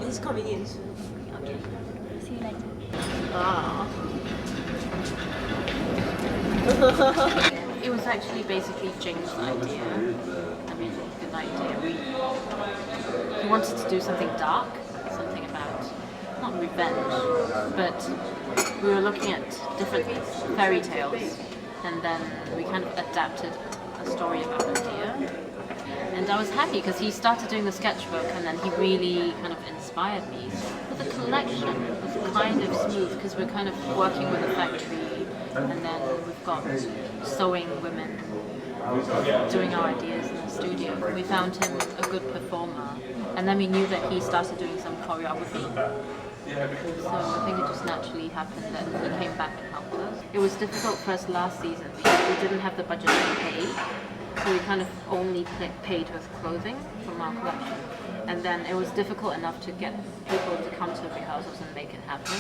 He's coming in soon. Okay. See you later. It was actually basically Jing's idea. I mean, good idea. He wanted to do something dark, something about, not revenge, but we were looking at different fairy tales, and then we kind of adapted a story about a deer. And I was happy because he started doing the sketchbook, and then he really kind of inspired me. But the collection was kind of smooth because we're kind of working with a factory, and then we've got sewing women doing our ideas in the studio. We found him a good performer, and then we knew that he started doing some choreography. So I think it just naturally happened that he came back and helped us. It was difficult for us last season because we didn't have the budget to pay, so we kind of only paid with clothing from our collection. And then it was difficult enough to get people to come to the rehearsals and make it happen.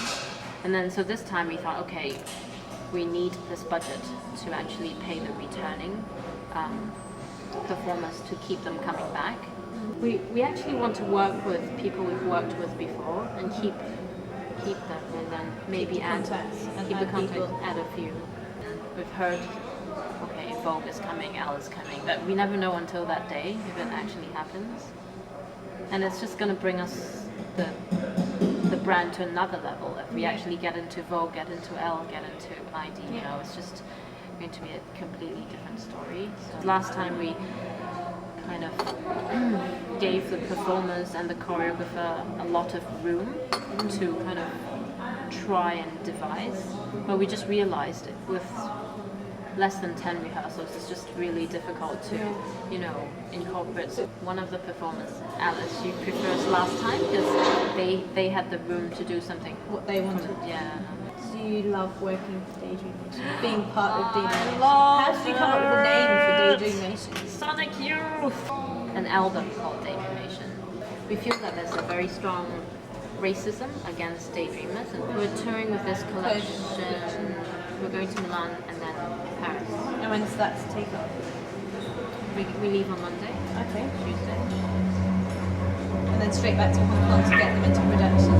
And then so this time we thought, okay, we need this budget to actually pay the returning performers to keep them coming back. We actually want to work with people we've worked with before and keep them, and then maybe keep the contact, add a few. We've heard, okay, Vogue is coming, Elle is coming, but we never know until that day if it actually happens. And it's just going to bring us the brand to another level if we actually get into Vogue, get into Elle, get into ID. You know, it's just going to be a completely different story. So last time we kind of gave the performers and the choreographer a lot of room to kind of try and devise, but we just realized it with less than 10 rehearsals, it's just really difficult to, you know, incorporate. One of the performers, Alice, she prefers last time because they had the room to do something. What they wanted. Yeah. Do you love working for Daydream Nation? Being part of Daydream Nation? How did you come up with the name for Daydream Nation? Sonic Youth! An album called Daydream Nation. We feel that there's a very strong racism against daydreamers, and we're touring with this collection. We're going to Milan and then Paris. And when's that to take off? We leave on Monday. Okay. Tuesday. And then straight back to Hong Kong to get them into production.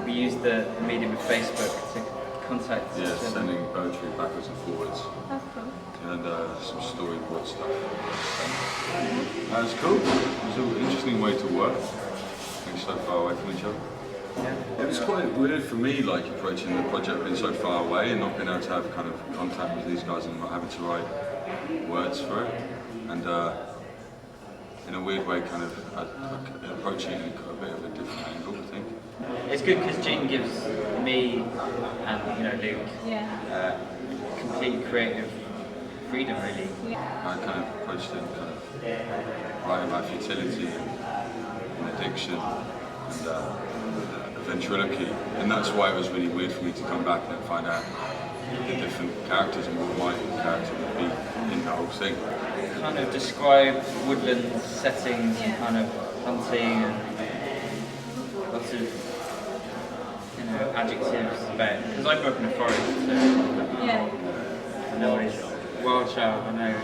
We used the medium of Facebook to contact. Yeah, sending poetry backwards and forwards. That's cool. And some storyboard stuff. That was cool. It was an interesting way to work. Being so far away from each other. Yeah. It was quite weird for me, like approaching the project being so far away and not being able to have kind of contact with these guys and not having to write words for it. And in a weird way, kind of approaching it in a bit of a different angle, I think. it's good because Jing gives me and Luke complete creative freedom, really. I kind of approached it writing about futility and addiction and ventriloquy, and that's why it was really weird for me to come back and find out the different characters and what my character would be in the whole thing. Kind of describe woodland settings, kind of hunting and lots of adjectives about, because I grew up in a forest, so I know what it's wild child, I know.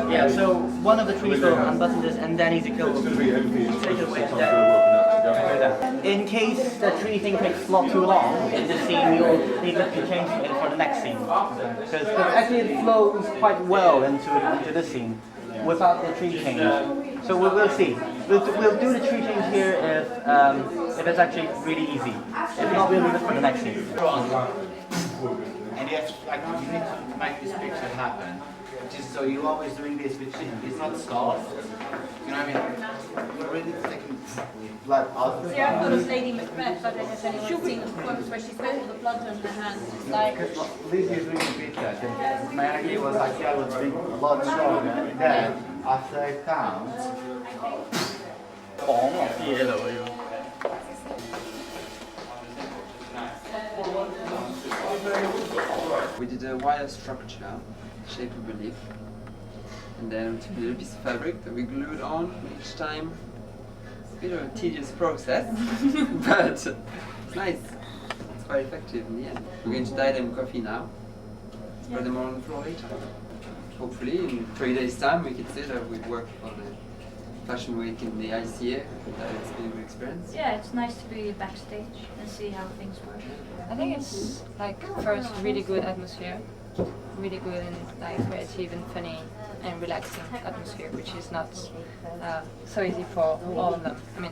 Yeah, so one of the trees will unbutton this and then Ezequiel will take it away. In case the tree thing takes not too long in this scene, you'll need to change it for the next scene. Because actually it flows quite well into this scene without the tree change. So we'll see. We'll do the tree change here if it's actually really easy. If not, we'll leave it for the next scene. And you have to, you need to make this picture happen. So you're always doing this, which is not soft. You know what I mean? You're really taking blood out of the I thought of Lady Macbeth, but I don't know if anyone's seen the performance where she's got all the blood on her hands. It's like... Lizzie is really bitter. My idea was like, I would drink blood stronger. And then, after I count... We did a wire structure, shape of a leaf, and then a little piece of fabric that we glued on each time. It's a bit of a tedious process, but it's nice. It's quite effective in the end. We're going to dye them coffee now, spread them on the floor later. Hopefully in 3 days' time we can say that we've worked on a fashion week in the ICA, that it's been a good experience. Yeah, it's nice to be backstage and see how things work. I think it's like first really good atmosphere, really good and like creative and funny and relaxing atmosphere, which is not so easy for all of them. I mean,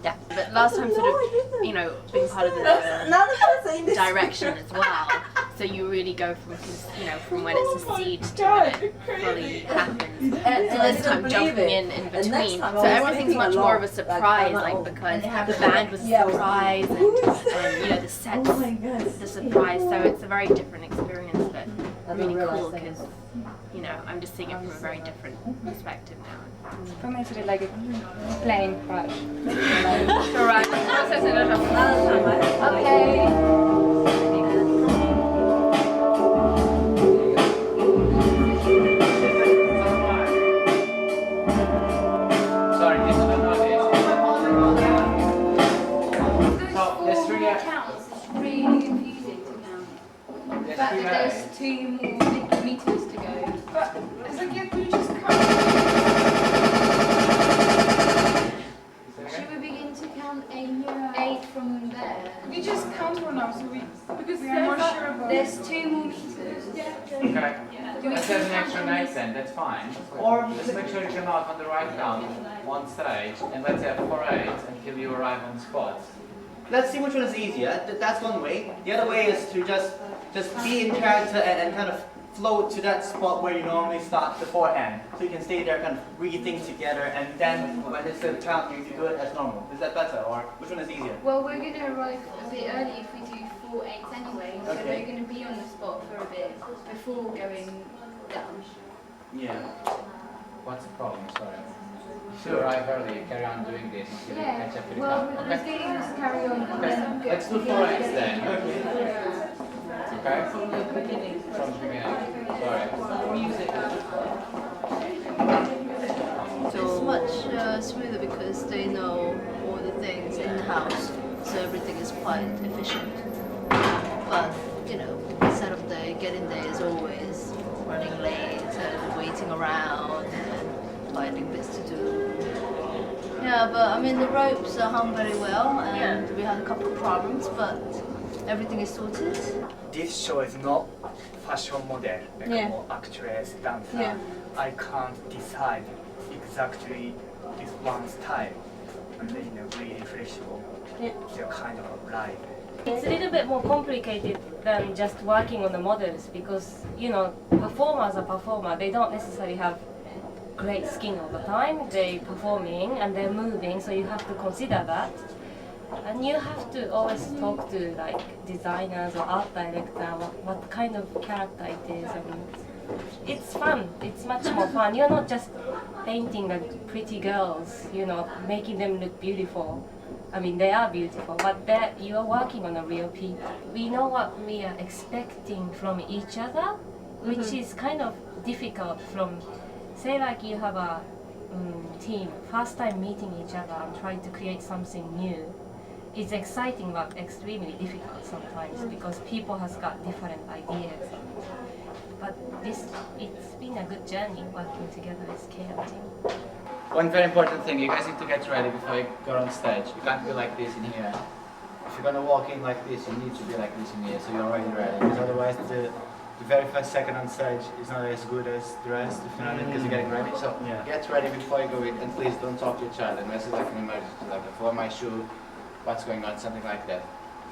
yeah. But last time sort of, being part of the direction as well. So you really go from when it's a seed to when it fully happens. So this time jumping in between. So everything's much more of a surprise, because the band was a surprise and the set's the surprise. So it's a very different experience, but really cool because I'm just seeing it from a very different perspective now. For me it's a bit like a plane crash. Alright, process it another time. Okay. There's 2 more meters to go. But Ezequiel, we just count. Should we begin to count 8 from there? We just count one now, so because we are more sure about. There's 2 more meters. Okay. Let's have an extra 9 then, that's fine. Or just make sure you come out on the right count, one stage, and let's have 4 8 until you arrive on the spot. Let's see which one is easier. That's one way. The other way is to just be in character and kind of float to that spot where you normally start beforehand. So you can stay there, kind of read things together, and then when it's the count, you do it as normal. Is that better, or which one is easier? Well, we're going to arrive a bit early if we do 4 8 anyway. So we're going to be on the spot for a bit before going down. Yeah. What's the problem? Sorry. To arrive early, carry on doing this until you catch up with the count. Well, we're going to just carry on and then go. Let's do 4 8 then. Okay? From the beginning. Sorry. It's much smoother because they know all the things in the house, so everything is quite efficient. But, setup day, getting there is always running late and waiting around and finding bits to do. Yeah, but the ropes are hung very well and we had a couple of problems, but everything is sorted. This show is not fashion model, like more actress, dancer. Yeah. I can't decide exactly this one style, and really flexible. They're kind of alive. It's a little bit more complicated than just working on the models because, performers are performer. They don't necessarily have great skin all the time. They're performing and they're moving, so you have to consider that. And you have to always talk to designers or art director what kind of character it is. And it's fun. It's much more fun. You're not just painting pretty girls, making them look beautiful. I mean, they are beautiful, but you are working on a real people. We know what we are expecting from each other, which is kind of difficult from, say you have a team, first time meeting each other and trying to create something new. It's exciting but extremely difficult sometimes because people has got different ideas. But it's been a good journey working together as KM team. One very important thing, you guys need to get ready before you go on stage. You can't be like this in here. If you're going to walk in like this, you need to be like this in here, so you're already ready. Because otherwise the very first second on stage is not as good as the rest, if you know what I mean, because you're getting ready. So get ready before you go in, and please don't talk to each other unless it's like an emergency, like before my shoe, what's going on, something like that.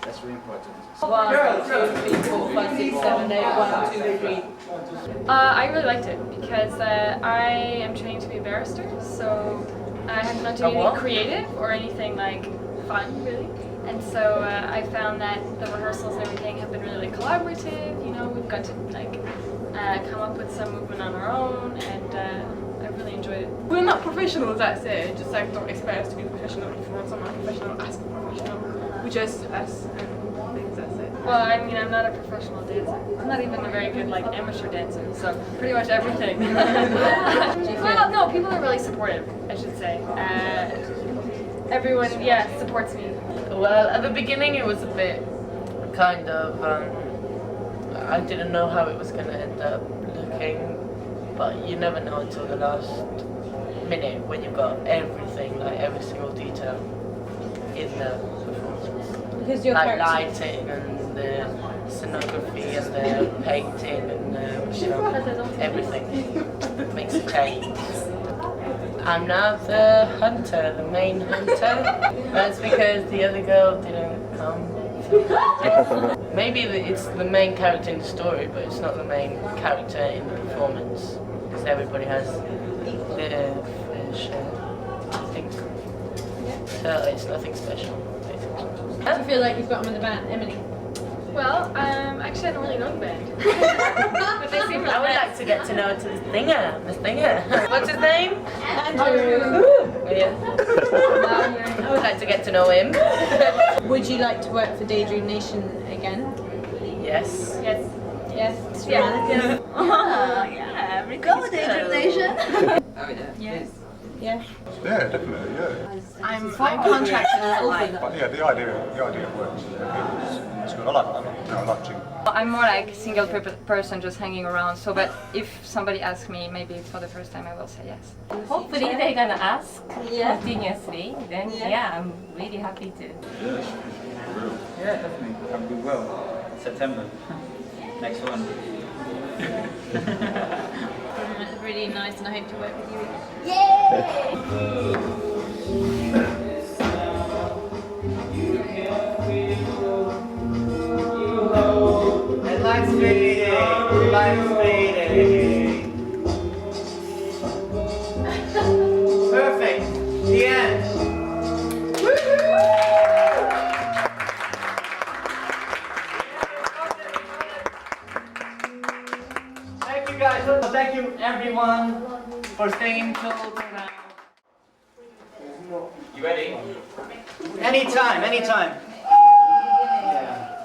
That's really important. 1, 2, 3, 4, 5, 6, 7, 8, 1, 2, 3. I really liked it because I am training to be a barrister, so I haven't done anything creative or anything fun, really. And so I found that the rehearsals and everything have been really collaborative. We've got to come up with some movement on our own, and I really enjoyed it. We're not professionals, that's it. Just don't expect us to be professional performers. I'm not professional as a professional. We just us and things, that's it. Well, I mean, I'm not a professional dancer. I'm not even a very good amateur dancer, so pretty much everything. Well, no, people are really supportive, I should say. Everyone, supports me. Well, at the beginning it was a bit kind of, I didn't know how it was going to end up looking, but you never know until the last minute when you've got everything, every single detail in the performance. Because your lighting and the scenography and the painting and everything makes a change. I'm now the hunter, the main hunter. That's because the other girl didn't come. Maybe it's the main character in the story, but it's not the main character in the performance. Because everybody has their fair share, I think. So it's nothing special, basically. How do you feel like you've got them in the band, Emily? Well, actually I don't really know the band. But they seem really I would like to get to know the singer. What's his name? Andrew. I would like to get to know him. Would you like to work for Daydream Nation again? Yes. Yes. Yes. Yeah. Go Daydream Nation. Oh yeah. Yes. Yeah. Yeah, definitely, yeah. I'm contracted for But yeah, the idea works. It's good. I like Jing. I'm more like single person just hanging around, but if somebody asks me, maybe for the first time I will say yes. Hopefully they're gonna ask continuously, then I'm really happy to. Yeah, definitely. We will. September. Next one. Really nice, and I hope to work with you. And lights fading. Perfect. The end. Thank you guys. Thank you everyone for staying till now. You ready? Anytime. Yeah.